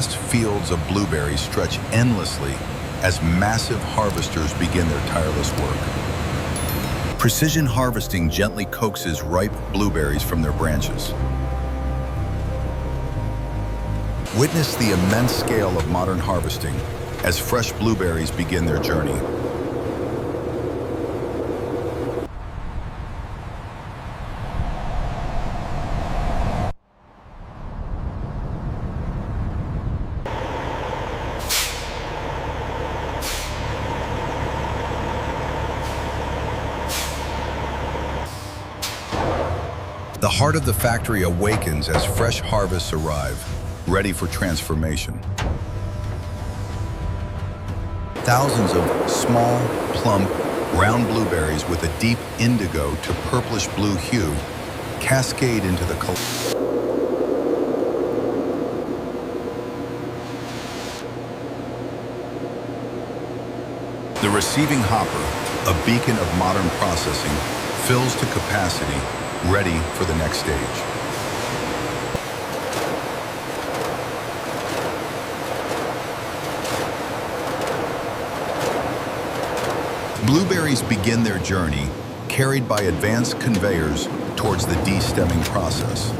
Vast fields of blueberries stretch endlessly as massive harvesters begin their tireless work. Precision harvesting gently coaxes ripe blueberries from their branches. Witness the immense scale of modern harvesting as fresh blueberries begin their journey. The heart of the factory awakens as fresh harvests arrive, ready for transformation. Thousands of small, plump, round blueberries with a deep indigo to purplish blue hue cascade into the The receiving hopper, a beacon of modern processing, fills to capacity, ready for the next stage. Blueberries begin their journey, carried by advanced conveyors towards the de-stemming process.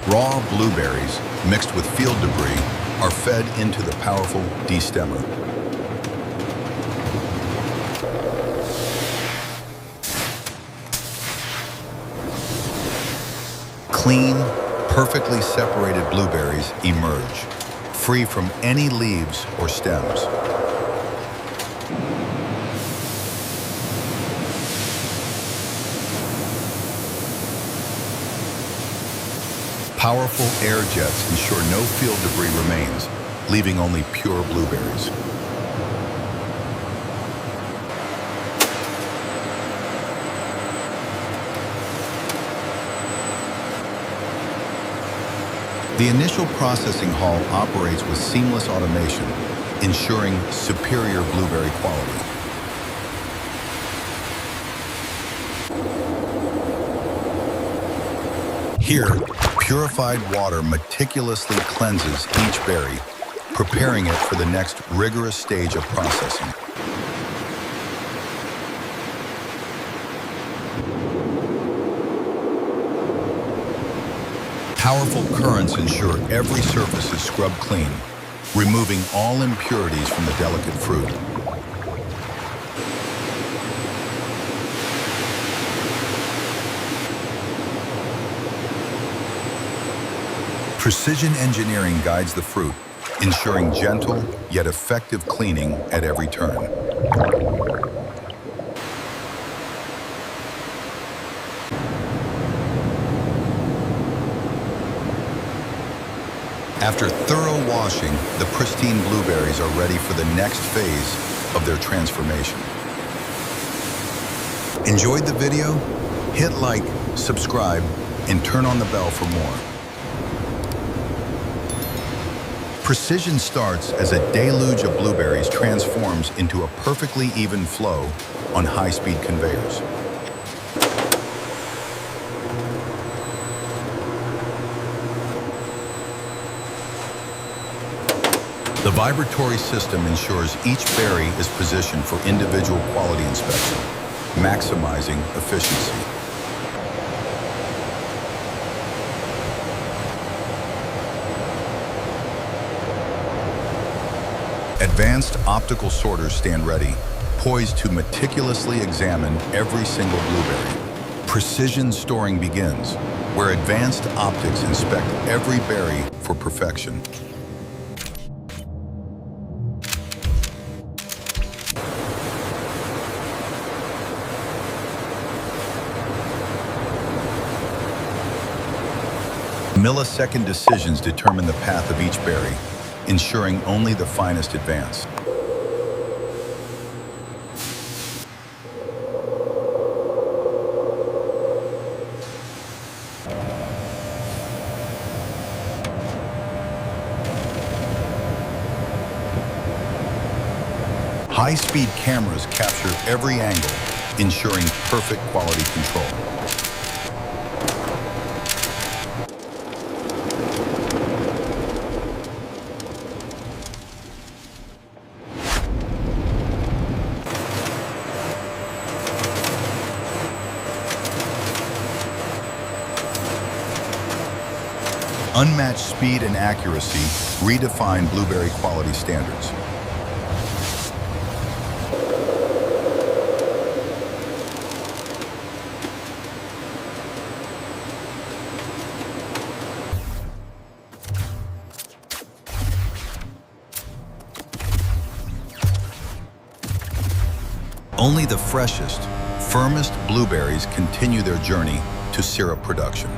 Raw blueberries, mixed with field debris, are fed into the powerful de-stemmer. Clean, perfectly separated blueberries emerge, free from any leaves or stems. Powerful air jets ensure no field debris remains, leaving only pure blueberries. The initial processing hall operates with seamless automation, ensuring superior blueberry quality. Here, purified water meticulously cleanses each berry, preparing it for the next rigorous stage of processing. Powerful currents ensure every surface is scrubbed clean, removing all impurities from the delicate fruit. Precision engineering guides the fruit, ensuring gentle yet effective cleaning at every turn. After thorough washing, the pristine blueberries are ready for the next phase of their transformation. Enjoyed the video? Hit like, subscribe, and turn on the bell for more. Precision starts as a deluge of blueberries transforms into a perfectly even flow on high-speed conveyors. The vibratory system ensures each berry is positioned for individual quality inspection, maximizing efficiency. Advanced optical sorters stand ready, poised to meticulously examine every single blueberry. Precision storing begins, where advanced optics inspect every berry for perfection. Millisecond decisions determine the path of each berry, ensuring only the finest advance. High-speed cameras capture every angle, ensuring perfect quality control. Unmatched speed and accuracy redefine Blueberry quality standards. Only the freshest, firmest blueberries continue their journey to syrup production.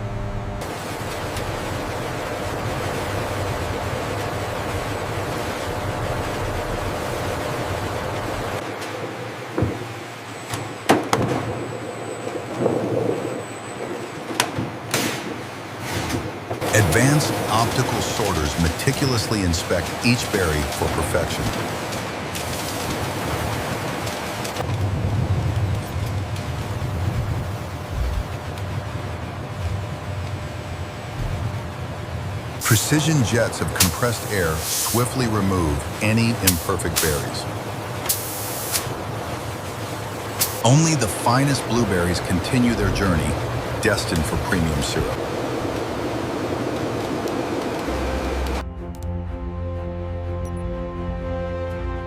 Advanced optical sorters meticulously inspect each berry for perfection. Precision jets of compressed air swiftly remove any imperfect berries. Only the finest blueberries continue their journey, destined for premium syrup.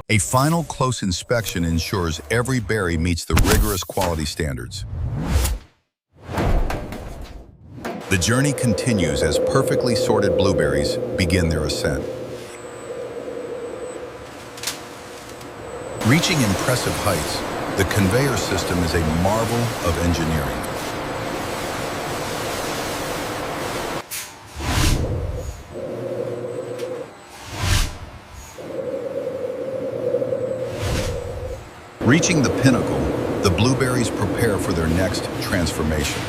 A final close inspection ensures every berry meets the rigorous quality standards. The journey continues as perfectly sorted blueberries begin their ascent. Reaching impressive heights, the conveyor system is a marvel of engineering. Reaching the pinnacle, the blueberries prepare for their next transformation.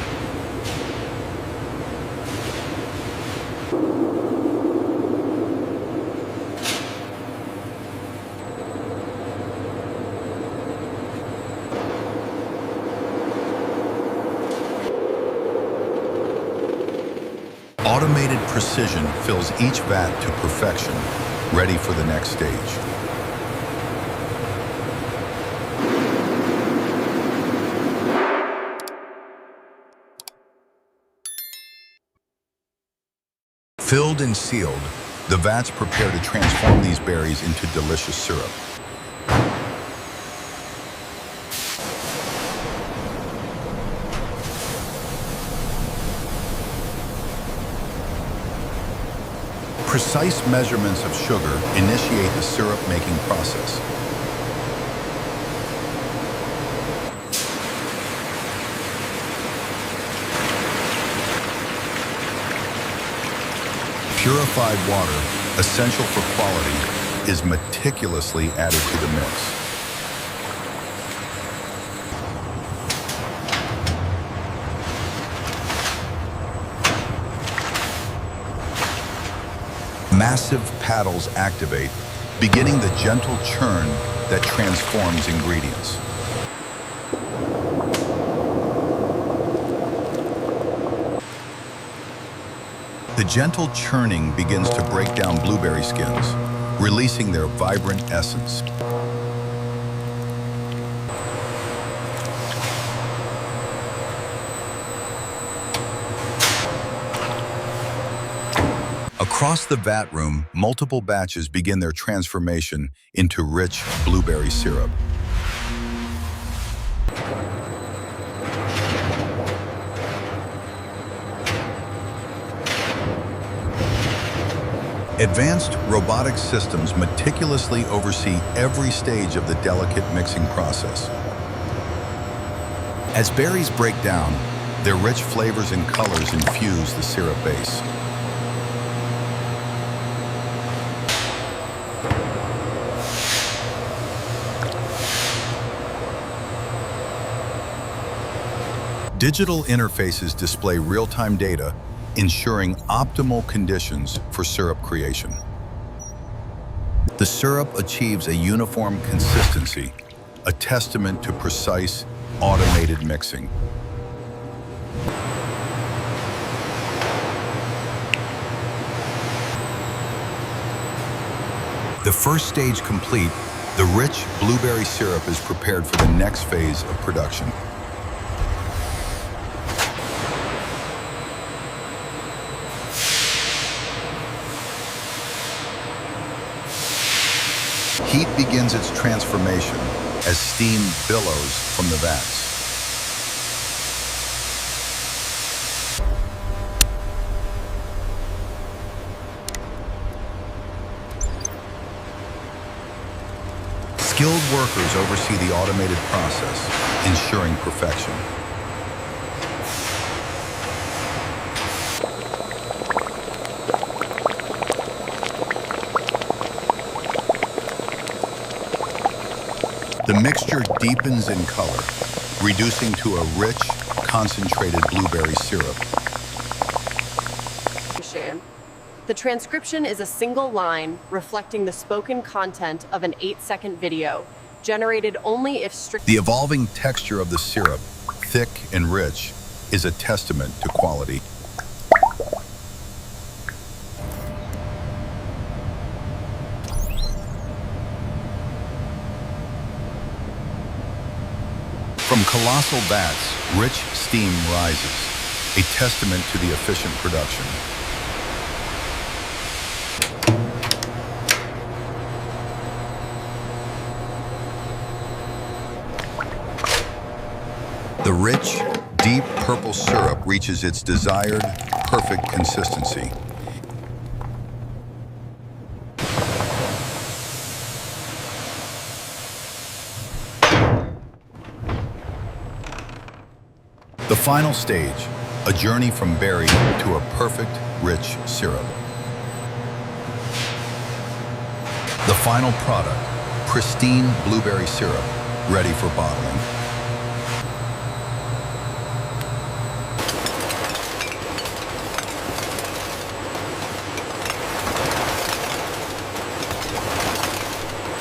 Automated precision fills each vat to perfection, ready for the next stage. Filled and sealed, the vats prepare to transform these berries into delicious syrup. Precise measurements of sugar initiate the syrup-making process. Purified water, essential for quality, is meticulously added to the mix. Massive paddles activate, beginning the gentle churn that transforms ingredients. The gentle churning begins to break down blueberry skins, releasing their vibrant essence. Across the vat room, multiple batches begin their transformation into rich blueberry syrup. Advanced robotic systems meticulously oversee every stage of the delicate mixing process. As berries break down, their rich flavors and colors infuse the syrup base. Digital interfaces display real-time data, ensuring optimal conditions for syrup creation. The The syrup achieves a uniform consistency, a testament to precise, automated mixing. The first stage complete, the rich blueberry syrup is prepared for the next phase of production. Heat begins its transformation as steam billows from the vats. Skilled workers oversee the automated process, ensuring perfection. The mixture deepens in color, reducing to a rich, concentrated blueberry syrup. The transcription is a single line reflecting the spoken content of an 8-second video, generated only if strict. The evolving texture of the syrup, thick and rich, is a testament to quality. From colossal vats, rich steam rises, a testament to the efficient production. The rich, deep purple syrup reaches its desired, perfect consistency. The final stage, a journey from berry to a perfect, rich syrup. The final product, pristine blueberry syrup, ready for bottling.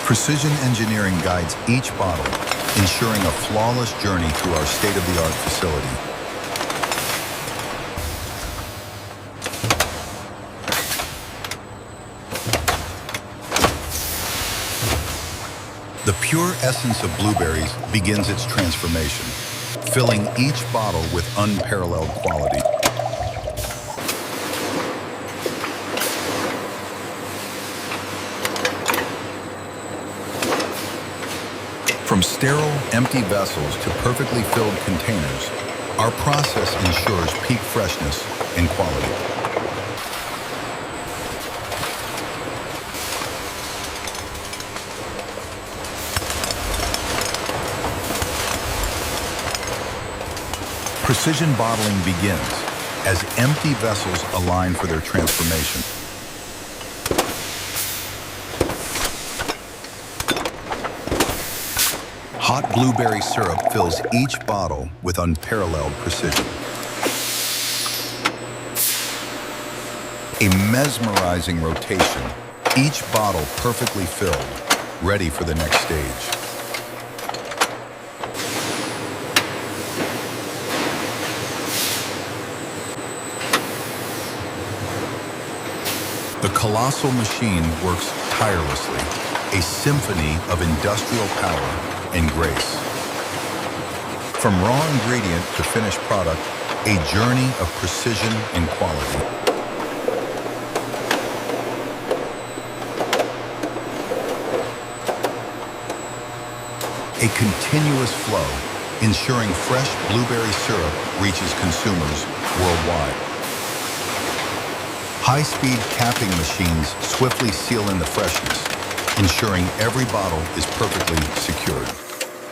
Precision engineering guides each bottle, ensuring a flawless journey through our state-of-the-art facility. The pure essence of blueberries begins its transformation, filling each bottle with unparalleled quality. From sterile, empty vessels to perfectly filled containers, our process ensures peak freshness and quality. Precision bottling begins as empty vessels align for their transformation. Hot blueberry syrup fills each bottle with unparalleled precision. A mesmerizing rotation, each bottle perfectly filled, ready for the next stage. The colossal machine works tirelessly, a symphony of industrial power and grace. From raw ingredient to finished product, a journey of precision and quality. A continuous flow, ensuring fresh blueberry syrup reaches consumers worldwide. High-speed capping machines swiftly seal in the freshness, ensuring every bottle is perfectly secured.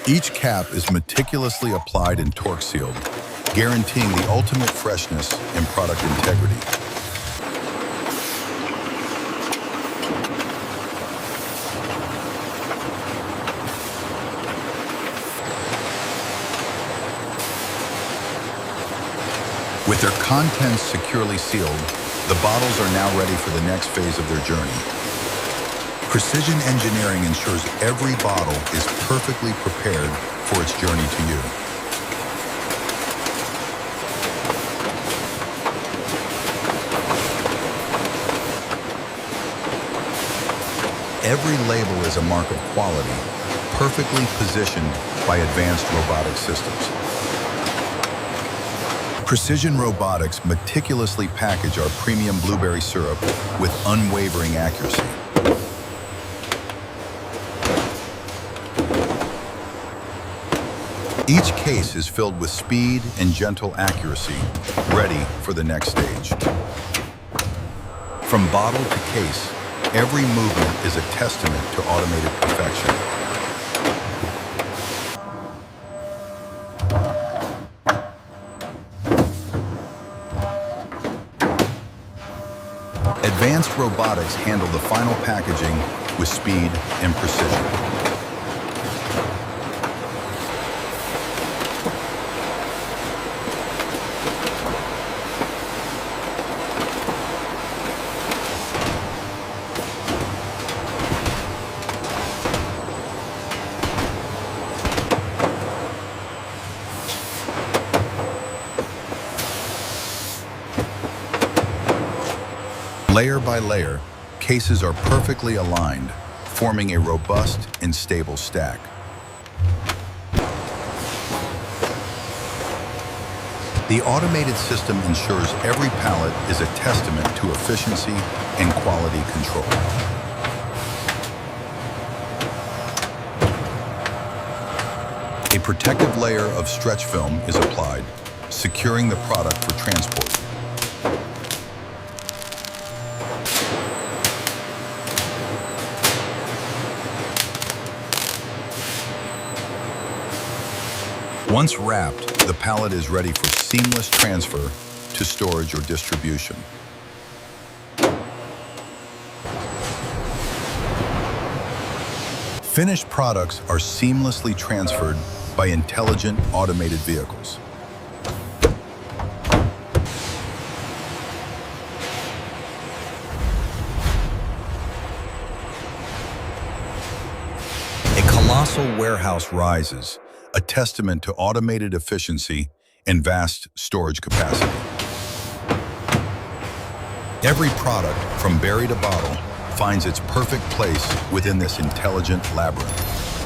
Each cap is meticulously applied and torque sealed, guaranteeing the ultimate freshness and product integrity. With their contents securely sealed, the bottles are now ready for the next phase of their journey. Precision engineering ensures every bottle is perfectly prepared for its journey to you. Every label is a mark of quality, perfectly positioned by advanced robotic systems. Precision robotics meticulously package our premium blueberry syrup with unwavering accuracy. Each case is filled with speed and gentle accuracy, ready for the next stage. From bottle to case, every movement is a testament to automated perfection. Advanced robotics handle the final packaging with speed and precision. Layer by layer, cases are perfectly aligned, forming a robust and stable stack. The automated system ensures every pallet is a testament to efficiency and quality control. A protective layer of stretch film is applied, securing the product for transport. Once wrapped, the pallet is ready for seamless transfer to storage or distribution. Finished products are seamlessly transferred by intelligent automated vehicles. A colossal warehouse rises, a testament to automated efficiency and vast storage capacity. Every product, from berry to bottle, finds its perfect place within this intelligent labyrinth.